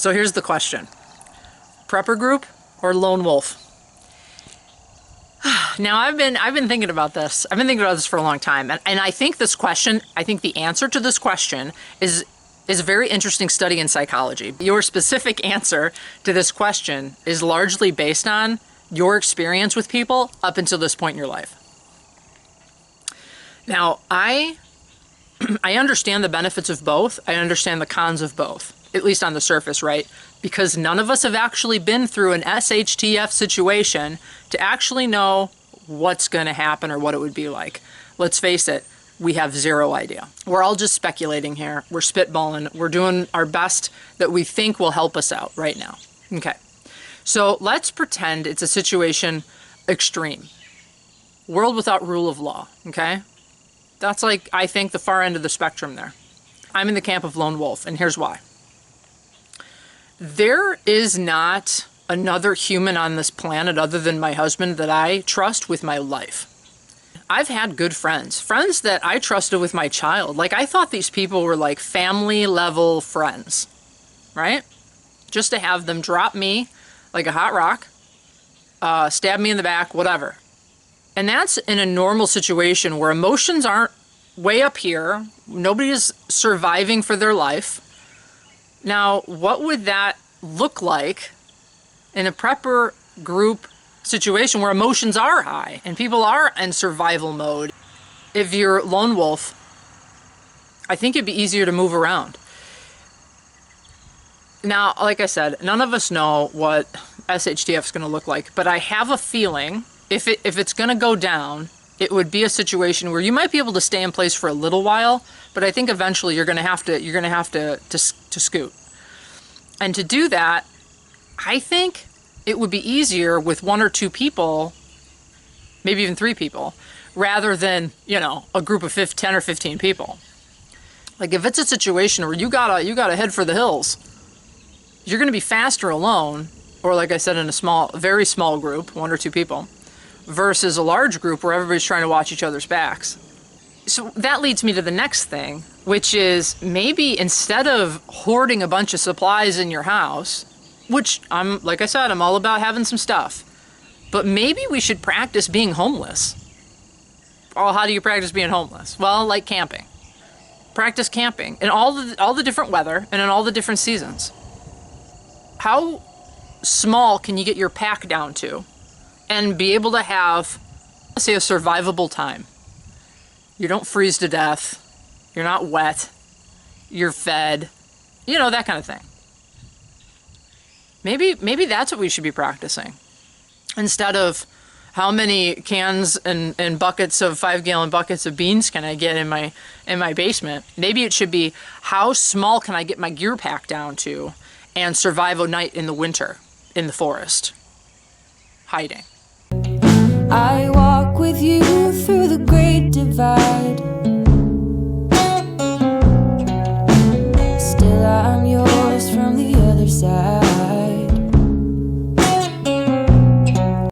So here's the question. Prepper group or lone wolf? Now, I've been thinking about this. I've been thinking about this for a long time. And I think this question, I think the answer to this question is a very interesting study in psychology. Your specific answer to this question is largely based on your experience with people up until this point in your life. Now, I understand the benefits of both. I understand the cons of both, at least on the surface, right? Because none of us have actually been through an SHTF situation to actually know what's going to happen or what it would be like. Let's face it, we have zero idea. We're all just speculating here. We're spitballing. We're doing our best that we think will help us out right now. Okay. So let's pretend it's a situation extreme. World without rule of law, okay? That's like, I think, the far end of the spectrum there. I'm in the camp of lone wolf, and here's why. There is not another human on this planet other than my husband that I trust with my life. I've had good friends that I trusted with my child. Like, I thought these people were like family level friends, right? Just to have them drop me like a hot rock, stab me in the back, whatever. And that's in a normal situation where emotions aren't way up here. Nobody is surviving for their life. Now, what would that look like in a prepper group situation where emotions are high and people are in survival mode? If you're lone wolf, I think it'd be easier to move around. Now, like I said, none of us know what SHTF is going to look like, but I have a feeling if it's going to go down, it would be a situation where you might be able to stay in place for a little while, but I think eventually you're going to have to scoot. And to do that, I think it would be easier with one or two people, maybe even 3 people, rather than, a group of 10 or 15 people. Like, if it's a situation where you gotta head for the hills, you're going to be faster alone, or like I said, in a very small group, 1 or 2 people, versus a large group where everybody's trying to watch each other's backs. So that leads me to the next thing, which is maybe instead of hoarding a bunch of supplies in your house, which like I said, I'm all about having some stuff, but maybe we should practice being homeless. Oh, how do you practice being homeless? Well, like camping. Practice camping in all the different weather and in all the different seasons. How small can you get your pack down to and be able to have, let's say, a survivable time? You don't freeze to death. You're not wet. You're fed. That kind of thing. Maybe that's what we should be practicing. Instead of how many cans and buckets of 5-gallon buckets of beans can I get in my basement, maybe it should be how small can I get my gear pack down to and survive a night in the winter in the forest, hiding. I walk with you through the great divide.